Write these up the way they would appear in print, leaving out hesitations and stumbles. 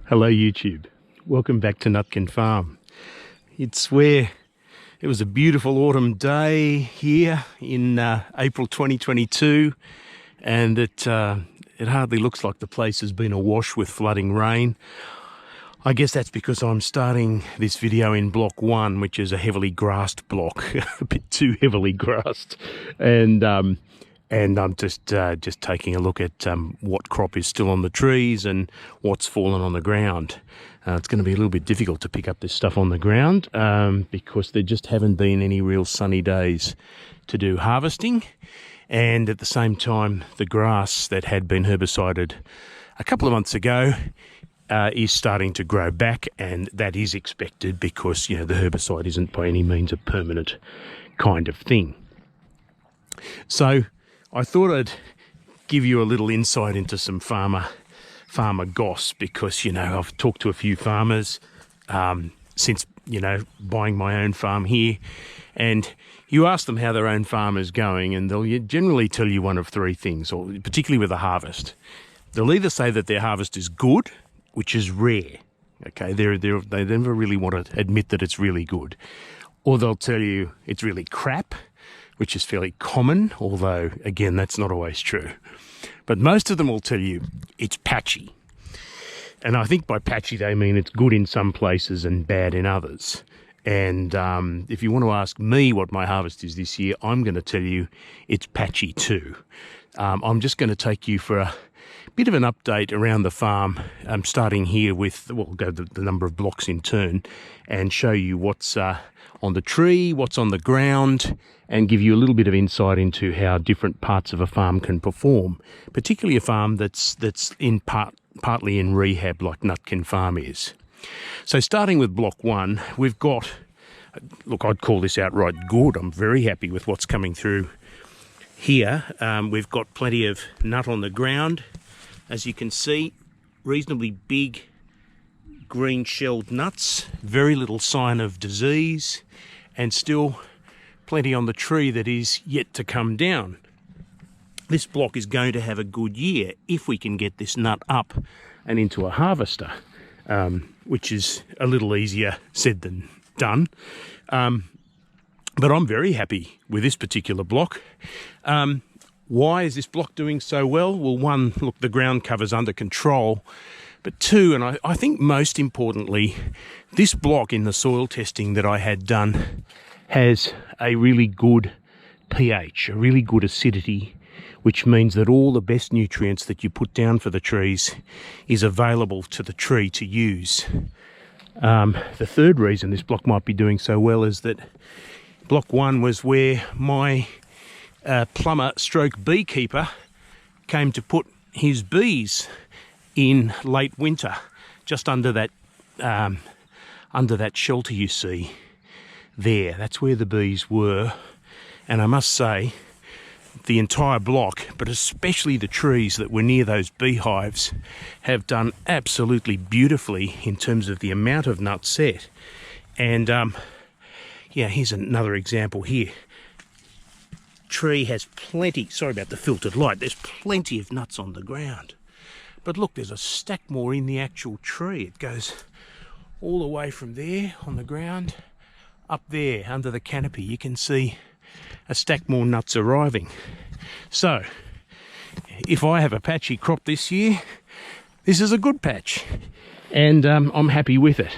Hello YouTube, welcome back to Nutkin Farm. It was a beautiful autumn day here in April 2022, and it hardly looks like the place has been awash with flooding rain. I guess that's because I'm starting this video in block 1, which is a heavily grassed block, a bit too heavily grassed, and I'm just taking a look at what crop is still on the trees and what's fallen on the ground. It's going to be a little bit difficult to pick up this stuff on the ground because there just haven't been any real sunny days to do harvesting, and at the same time the grass that had been herbicided a couple of months ago is starting to grow back, and that is expected because, you know, the herbicide isn't by any means a permanent kind of thing. So I thought I'd give you a little insight into some farmer goss, because, you know, I've talked to a few farmers since, you know, buying my own farm here, and you ask them how their own farm is going and they'll generally tell you one of three things, or particularly with a harvest. They'll either say that their harvest is good, which is rare. Okay, they never really want to admit that it's really good, or they'll tell you it's really crap, which is fairly common, although again that's not always true. But most of them will tell you it's patchy, and I think by patchy they mean it's good in some places and bad in others. And if you want to ask me what my harvest is this year, I'm going to tell you it's patchy too. I'm just going to take you for a bit of an update around the farm. I'm starting here with, well, we'll go the number of blocks in turn and show you what's on the tree, what's on the ground, and give you a little bit of insight into how different parts of a farm can perform, particularly a farm that's partly in rehab like Nutkin Farm is. So starting with block 1, we've got, look, I'd call this outright good. I'm very happy with what's coming through here. We've got plenty of nut on the ground. As you can see, reasonably big green shelled nuts, very little sign of disease, and still plenty on the tree that is yet to come down. This block is going to have a good year if we can get this nut up and into a harvester, which is a little easier said than done. But I'm very happy with this particular block. Why is this block doing so well? Well, one, look, the ground cover's under control. But two, and I think most importantly, this block in the soil testing that I had done has a really good pH, a really good acidity, which means that all the best nutrients that you put down for the trees is available to the tree to use. The third reason this block might be doing so well is that block 1 was where my plumber stroke beekeeper came to put his bees in late winter, just under that shelter you see there. That's where the bees were, and I must say the entire block, but especially the trees that were near those beehives, have done absolutely beautifully in terms of the amount of nuts set. And yeah, here's another example here. Tree has plenty, sorry about the filtered light, there's plenty of nuts on the ground. But look, there's a stack more in the actual tree. It goes all the way from there on the ground, up there under the canopy. You can see a stack more nuts arriving. So, if I have a patchy crop this year, this is a good patch, and I'm happy with it.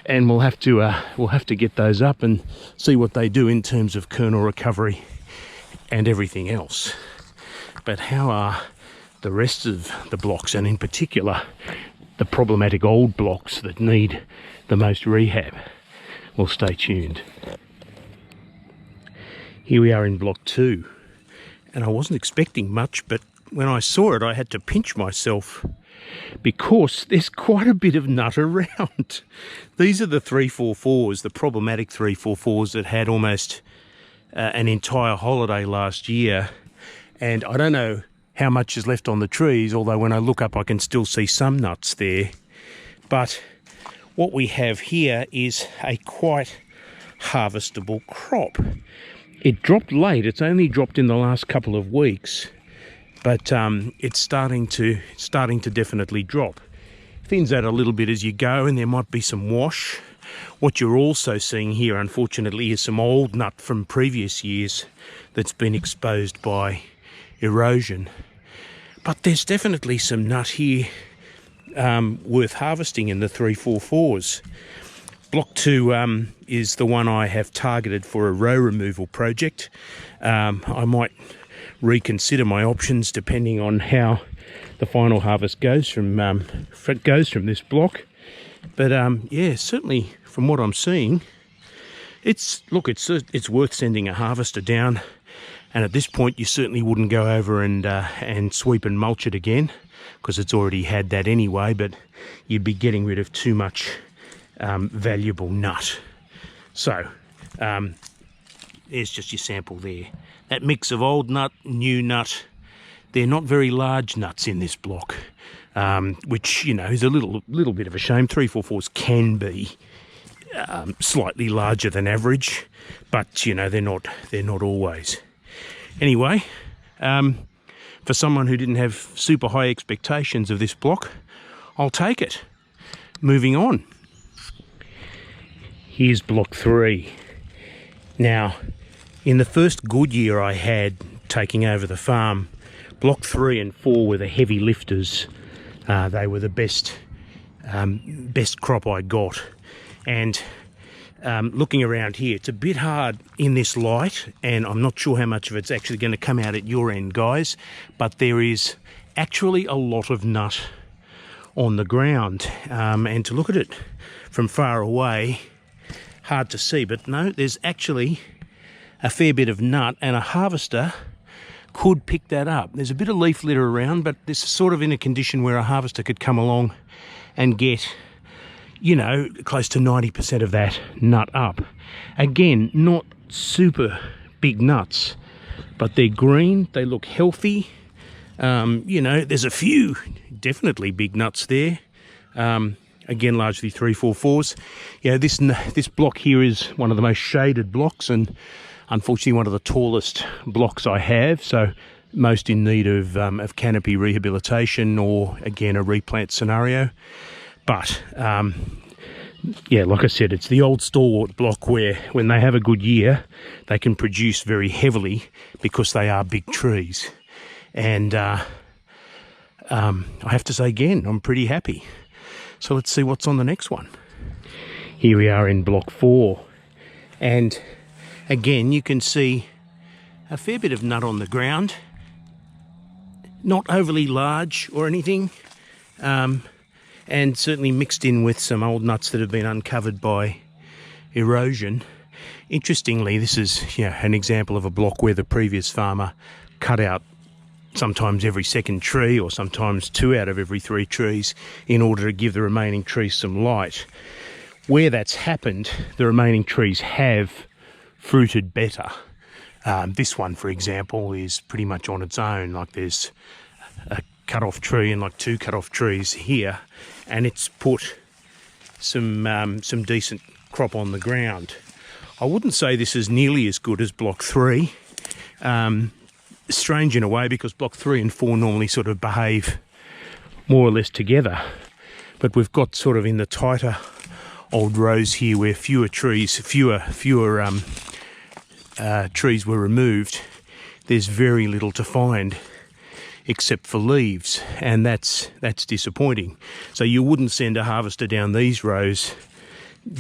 And we'll have to get those up and see what they do in terms of kernel recovery and everything else. But how are the rest of the blocks, and in particular the problematic old blocks that need the most rehab? Well, stay tuned. Here we are in block 2, and I wasn't expecting much, but when I saw it I had to pinch myself because there's quite a bit of nut around. These are the 344s, the problematic 344s that had almost an entire holiday last year, and I don't know how much is left on the trees, although when I look up I can still see some nuts there. But what we have here is a quite harvestable crop. It dropped late, it's only dropped in the last couple of weeks, but it's starting to definitely drop. thins out a little bit as you go, and there might be some wash. What you're also seeing here, unfortunately, is some old nut from previous years that's been exposed by erosion. But there's definitely some nut here worth harvesting in the 344s. Block 2 is the one I have targeted for a row removal project. I might reconsider my options depending on how the final harvest goes from this block. But yeah, certainly from what I'm seeing, it's worth sending a harvester down. And at this point, you certainly wouldn't go over and sweep and mulch it again, because it's already had that anyway. But you'd be getting rid of too much valuable nut. So there's just your sample there. That mix of old nut, new nut. They're not very large nuts in this block, which, you know, is a little bit of a shame. 344s can be slightly larger than average, but you know, they're not always. Anyway, for someone who didn't have super high expectations of this block, I'll take it. Moving on. Here's block 3. Now, in the first good year I had taking over the farm, block 3 and 4 were the heavy lifters. They were the best crop I got. And looking around here, it's a bit hard in this light, and I'm not sure how much of it's actually going to come out at your end, guys, but there is actually a lot of nut on the ground. And to look at it from far away, hard to see, but no, there's actually a fair bit of nut, and a harvester could pick that up. There's a bit of leaf litter around, but this is sort of in a condition where a harvester could come along and get, you know, close to 90% of that nut up. Again, not super big nuts, but they're green, they look healthy. You know, there's a few definitely big nuts there. Again, largely 344s. You know, this block here is one of the most shaded blocks, and unfortunately one of the tallest blocks I have, so most in need of canopy rehabilitation or, again, a replant scenario. But yeah, like I said, it's the old stalwart block where when they have a good year, they can produce very heavily because they are big trees. And I have to say again, I'm pretty happy. So let's see what's on the next one. Here we are in block 4, and again you can see a fair bit of nut on the ground, not overly large or anything, and certainly mixed in with some old nuts that have been uncovered by erosion. Interestingly, this is, you know, an example of a block where the previous farmer cut out sometimes every second tree, or sometimes 2 out of every 3 trees, in order to give the remaining trees some light. Where that's happened, the remaining trees have fruited better. This one, for example, is pretty much on its own. Like, there's a cut-off tree and like 2 cut-off trees here, and it's put some decent crop on the ground. I wouldn't say this is nearly as good as block 3. Strange in a way, because block 3 and 4 normally sort of behave more or less together, but we've got sort of in the tighter old rows here where fewer trees were removed. There's very little to find except for leaves, and that's disappointing. So you wouldn't send a harvester down these rows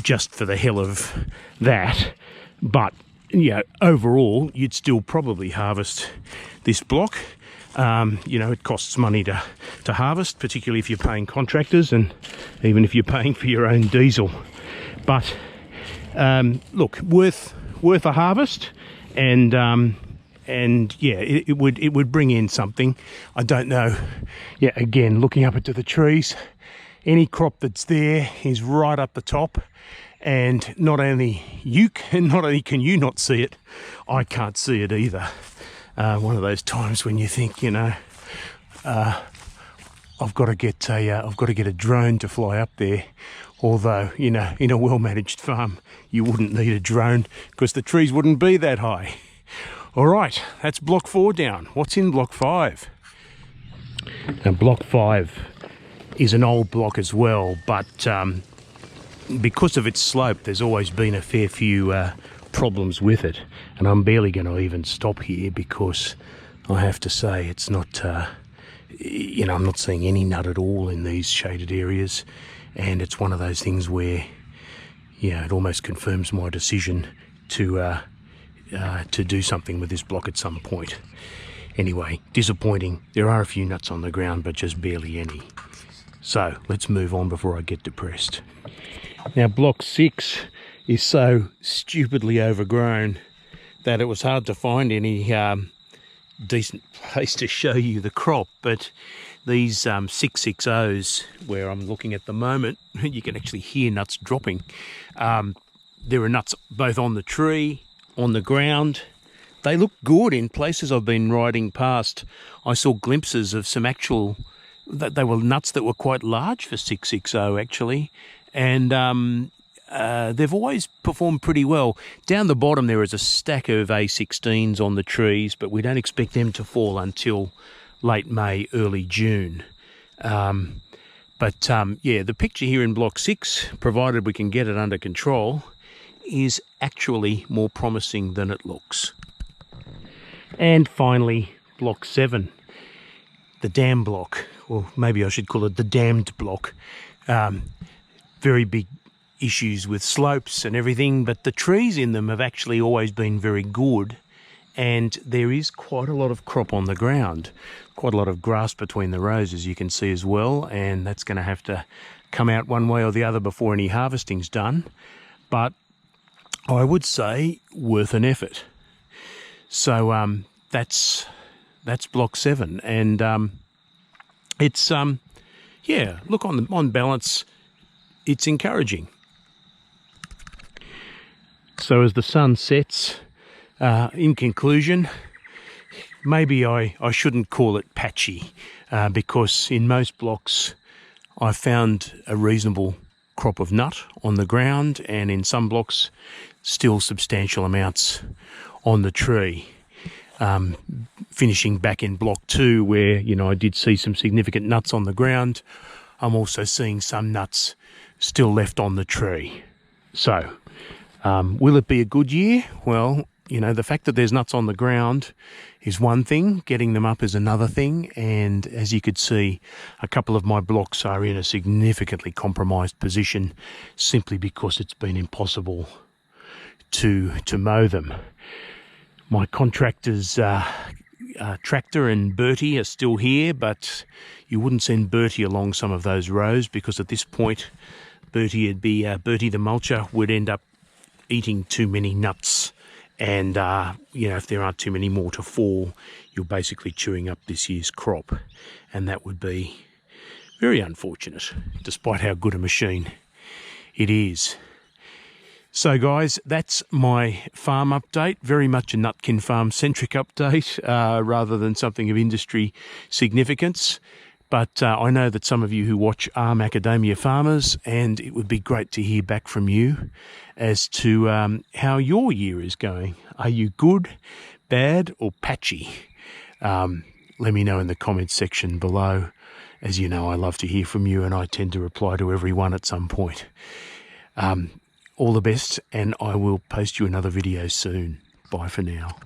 just for the hell of that, but you know, overall you'd still probably harvest this block. You know, it costs money to harvest, particularly if you're paying contractors, and even if you're paying for your own diesel. But look, worth a harvest, and yeah, it would bring in something. I don't know. Yeah, again, looking up into the trees, any crop that's there is right up the top, and not only can you not see it, I can't see it either. One of those times when you think, you know, I've got to get a drone to fly up there. Although, you know, in a well-managed farm, you wouldn't need a drone because the trees wouldn't be that high. All right, that's block 4 down. What's in block 5? Now, block 5 is an old block as well, but because of its slope, there's always been a fair few problems with it. And I'm barely going to even stop here because I have to say it's not, you know, I'm not seeing any nut at all in these shaded areas. And it's one of those things where, yeah, it almost confirms my decision to do something with this block at some point. Anyway, disappointing. There are a few nuts on the ground, but just barely any. So let's move on before I get depressed. Now, block 6 is so stupidly overgrown that it was hard to find any decent place to show you the crop. But these 660s, where I'm looking at the moment, you can actually hear nuts dropping. There are nuts both on the tree, on the ground. They look good in places I've been riding past. I saw glimpses of some actual, they were nuts that were quite large for 660 actually. And they've always performed pretty well. Down the bottom there is a stack of A16s on the trees, but we don't expect them to fall until late May, early June. Yeah, the picture here in block 6, provided we can get it under control, is actually more promising than it looks. And finally, block 7, the dam block, or maybe I should call it the damned block. Very big issues with slopes and everything, but the trees in them have actually always been very good, and there is quite a lot of crop on the ground, quite a lot of grass between the rows, as you can see as well, and that's going to have to come out one way or the other before any harvesting's done. But I would say worth an effort. So that's block 7, and it's yeah, look, on balance, it's encouraging. So as the sun sets, in conclusion, maybe I shouldn't call it patchy, because in most blocks I've found a reasonable crop of nut on the ground, and in some blocks still substantial amounts on the tree. Finishing back in block 2, where, you know, I did see some significant nuts on the ground, I'm also seeing some nuts still left on the tree. So will it be a good year? Well, you know, the fact that there's nuts on the ground is one thing, getting them up is another thing, and as you could see, a couple of my blocks are in a significantly compromised position simply because it's been impossible to mow them. My contractor's tractor and Bertie are still here, but you wouldn't send Bertie along some of those rows, because at this point Bertie the mulcher would end up eating too many nuts, and you know, if there aren't too many more to fall, you're basically chewing up this year's crop, and that would be very unfortunate, despite how good a machine it is. So guys, that's my farm update, very much a Nutkin Farm centric update rather than something of industry significance. But I know that some of you who watch are macadamia farmers, and it would be great to hear back from you as to how your year is going. Are you good, bad, or patchy? Let me know in the comments section below. As you know, I love to hear from you, and I tend to reply to everyone at some point. All the best, and I will post you another video soon. Bye for now.